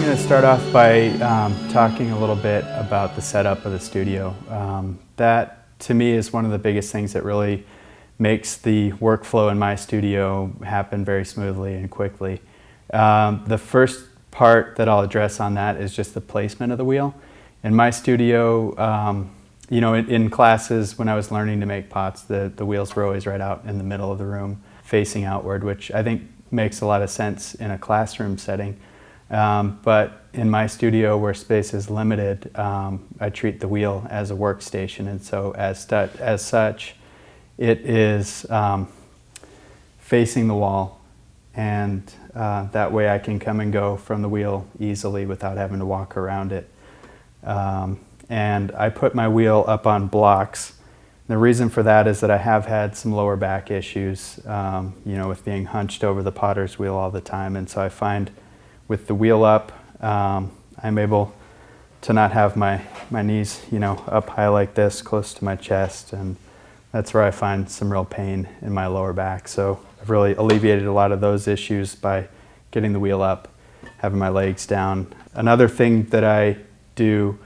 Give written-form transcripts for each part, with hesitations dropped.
going to start off by talking a little bit about the setup of the studio. That, to me, is one of the biggest things that really makes the workflow in my studio happen very smoothly and quickly. The first part that I'll address on that is just the placement of the wheel. In my studio, you know, in classes when I was learning to make pots, the wheels were always right out in the middle of the room, facing outward, which I think makes a lot of sense in a classroom setting. But in my studio, where space is limited, I treat the wheel as a workstation, and so as such, it is facing the wall, and that way I can come and go from the wheel easily without having to walk around it. And I put my wheel up on blocks. The reason for that is that I have had some lower back issues, you know, with being hunched over the potter's wheel all the time, and so I find with the wheel up, I'm able to not have my knees, you know, up high like this, close to my chest, and that's where I find some real pain in my lower back. So I've really alleviated a lot of those issues by getting the wheel up, having my legs down. Another thing that I do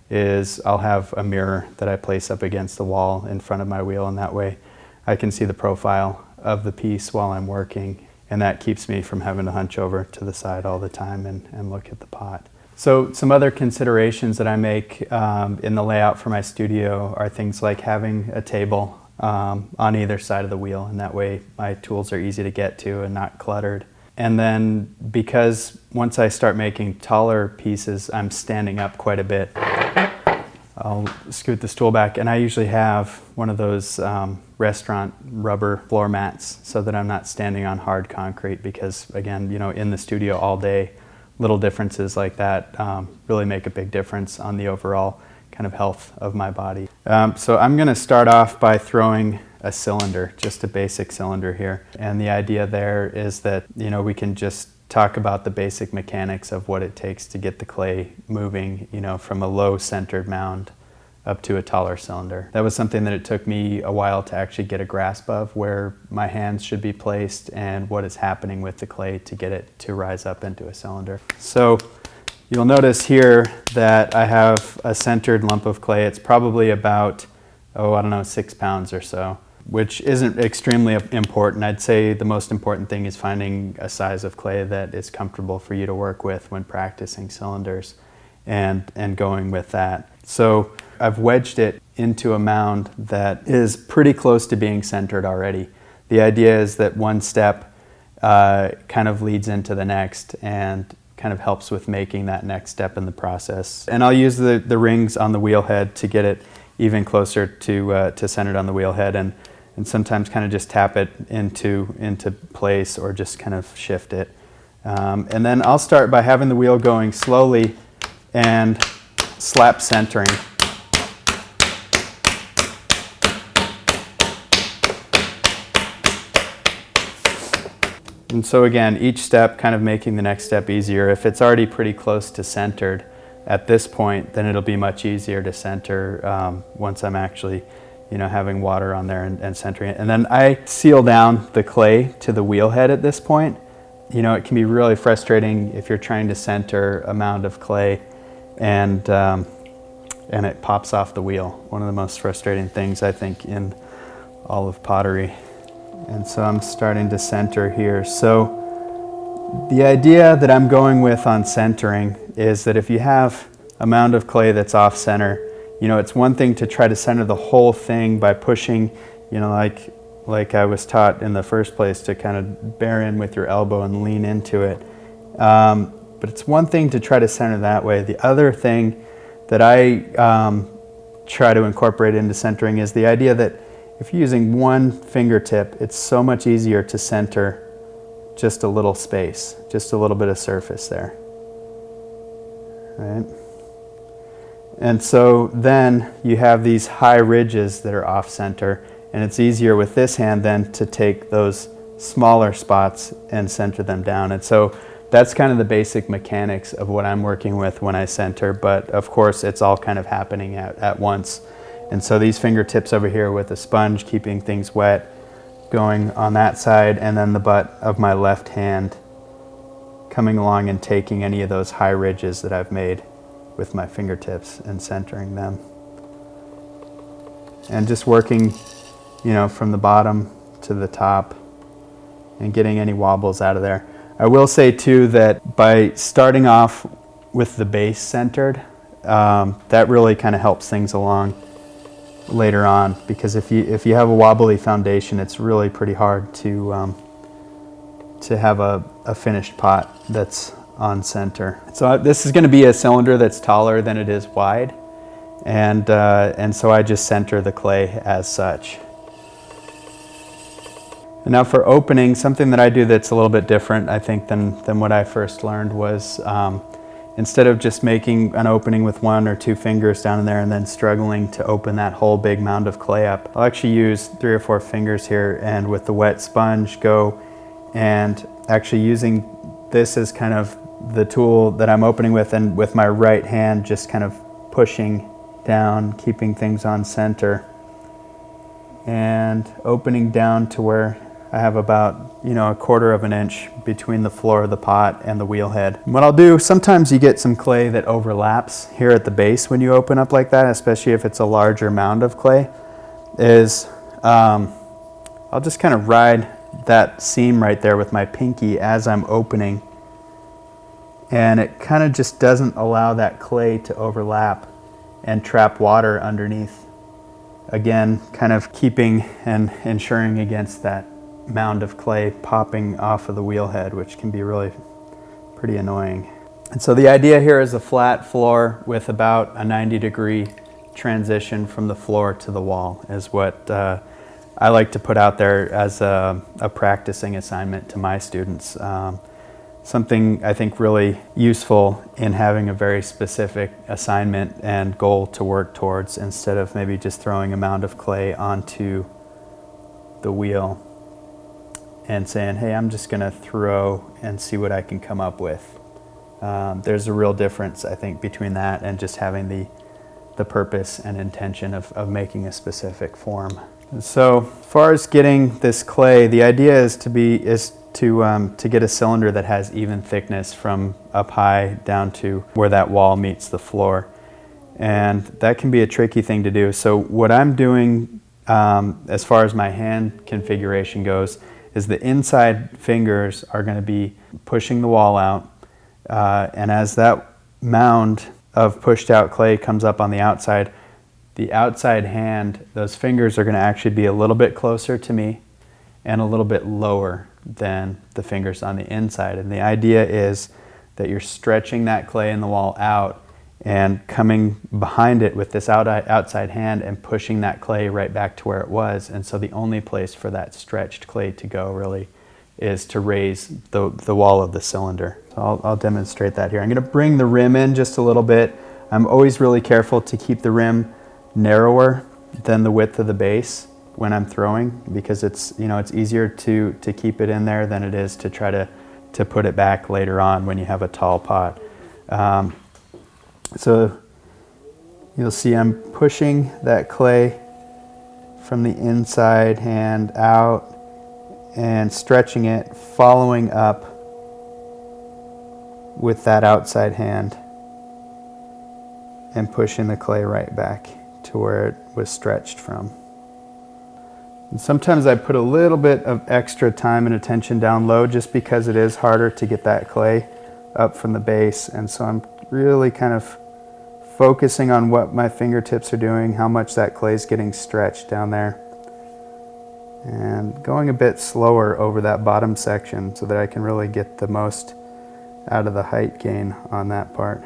is I'll have a mirror that I place up against the wall in front of my wheel, and that way I can see the profile of the piece while I'm working. And that keeps me from having to hunch over to the side all the time and look at the pot. So some other considerations that I make in the layout for my studio are things like having a table on either side of the wheel, and that way my tools are easy to get to and not cluttered. And then because once I start making taller pieces, I'm standing up quite a bit. I'll scoot the stool back, and I usually have one of those restaurant rubber floor mats so that I'm not standing on hard concrete, because again, you know, in the studio all day, little differences like that really make a big difference on the overall kind of health of my body. So I'm going to start off by throwing a cylinder, just a basic cylinder here. And the idea there is that, you know, we can just talk about the basic mechanics of what it takes to get the clay moving, you know, from a low centered mound up to a taller cylinder. That was something that it took me a while to actually get a grasp of, where my hands should be placed and what is happening with the clay to get it to rise up into a cylinder. So you'll notice here that I have a centered lump of clay. It's probably about, I don't know, 6 pounds or so, which isn't extremely important. I'd say the most important thing is finding a size of clay that is comfortable for you to work with when practicing cylinders and going with that. So I've wedged it into a mound that is pretty close to being centered already. The idea is that one step kind of leads into the next and kind of helps with making that next step in the process. And I'll use the rings on the wheel head to get it even closer to centered on the wheel head, and sometimes kind of just tap it into place or just kind of shift it. And then I'll start by having the wheel going slowly and slap centering. And so again, each step kind of making the next step easier. If it's already pretty close to centered at this point, then it'll be much easier to center once I'm actually, you know, having water on there and centering it. And then I seal down the clay to the wheel head at this point. You know, it can be really frustrating if you're trying to center a mound of clay and it pops off the wheel. One of the most frustrating things, I think, in all of pottery. And so I'm starting to center here. So the idea that I'm going with on centering is that if you have a mound of clay that's off center, you know, it's one thing to try to center the whole thing by pushing, you know, like I was taught in the first place, to kind of bear in with your elbow and lean into it. But it's one thing to try to center that way. The other thing that I try to incorporate into centering is the idea that if you're using one fingertip, it's so much easier to center just a little space, just a little bit of surface there. Right? And so then you have these high ridges that are off center, and it's easier with this hand then to take those smaller spots and center them down. And so that's kind of the basic mechanics of what I'm working with when I center, but of course it's all kind of happening at once. And so these fingertips over here with a sponge keeping things wet going on that side, and then the butt of my left hand coming along and taking any of those high ridges that I've made with my fingertips and centering them. And just working, from the bottom to the top and getting any wobbles out of there. I will say too that by starting off with the base centered, that really kind of helps things along later on, because if you have a wobbly foundation, it's really pretty hard to have a finished pot that's on center. So this is going to be a cylinder that's taller than it is wide, and so I just center the clay as such. And now for opening, something that I do that's a little bit different, I think, than what I first learned was instead of just making an opening with 1 or 2 fingers down in there and then struggling to open that whole big mound of clay up, I'll actually use 3 or 4 fingers here, and with the wet sponge go and actually using this as kind of the tool that I'm opening with, and with my right hand just kind of pushing down, keeping things on center, and opening down to where I have about, 1/4 of an inch between the floor of the pot and the wheel head. What I'll do, sometimes you get some clay that overlaps here at the base when you open up like that, especially if it's a larger mound of clay, is I'll just kind of ride that seam right there with my pinky as I'm opening, and it kind of just doesn't allow that clay to overlap and trap water underneath. Again, kind of keeping and ensuring against that mound of clay popping off of the wheel head, which can be really pretty annoying. And so the idea here is a flat floor with about a 90-degree transition from the floor to the wall is what I like to put out there as a practicing assignment to my students. Something I think really useful in having a very specific assignment and goal to work towards, instead of maybe just throwing a mound of clay onto the wheel and saying, hey, I'm just gonna throw and see what I can come up with. There's a real difference, I think, between that and just having the purpose and intention of making a specific form. And so as far as getting this clay, the idea is to get a cylinder that has even thickness from up high down to where that wall meets the floor. And that can be a tricky thing to do. So what I'm doing as far as my hand configuration goes is the inside fingers are going to be pushing the wall out, and as that mound of pushed out clay comes up on the outside hand, those fingers are going to actually be a little bit closer to me and a little bit lower than the fingers on the inside. And the idea is that you're stretching that clay in the wall out and coming behind it with this outside hand and pushing that clay right back to where it was. And so the only place for that stretched clay to go really is to raise the wall of the cylinder. So I'll demonstrate that here. I'm going to bring the rim in just a little bit. I'm always really careful to keep the rim narrower than the width of the base when I'm throwing, because it's easier to keep it in there than it is to try to put it back later on when you have a tall pot. So you'll see I'm pushing that clay from the inside hand out and stretching it, following up with that outside hand and pushing the clay right back to where it was stretched from. And sometimes I put a little bit of extra time and attention down low just because it is harder to get that clay up from the base. And so I'm really kind of focusing on what my fingertips are doing, how much that clay is getting stretched down there, and going a bit slower over that bottom section so that I can really get the most out of the height gain on that part.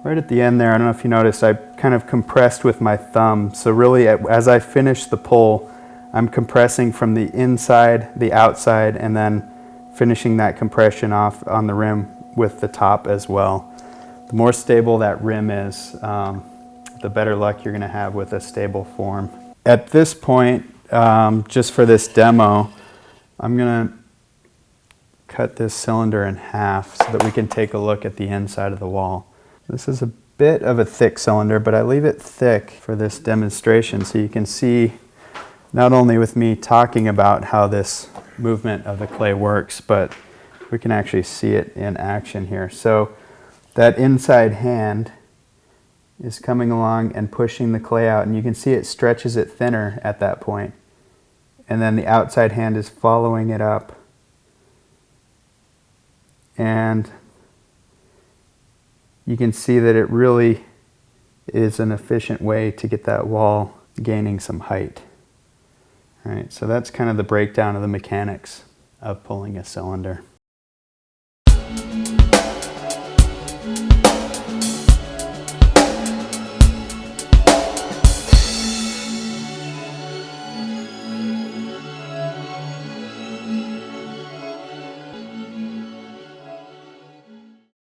Right at the end there, I don't know if you noticed, I kind of compressed with my thumb. So really, as I finish the pull, I'm compressing from the inside, the outside, and then finishing that compression off on the rim with the top as well. The more stable that rim is, the better luck you're going to have with a stable form. At this point, just for this demo, I'm going to cut this cylinder in half so that we can take a look at the inside of the wall. This is a bit of a thick cylinder, but I leave it thick for this demonstration so you can see not only with me talking about how this movement of the clay works, but we can actually see it in action here. So that inside hand is coming along and pushing the clay out, and you can see it stretches it thinner at that point. And then the outside hand is following it up. And you can see that it really is an efficient way to get that wall gaining some height. All right, so that's kind of the breakdown of the mechanics of pulling a cylinder.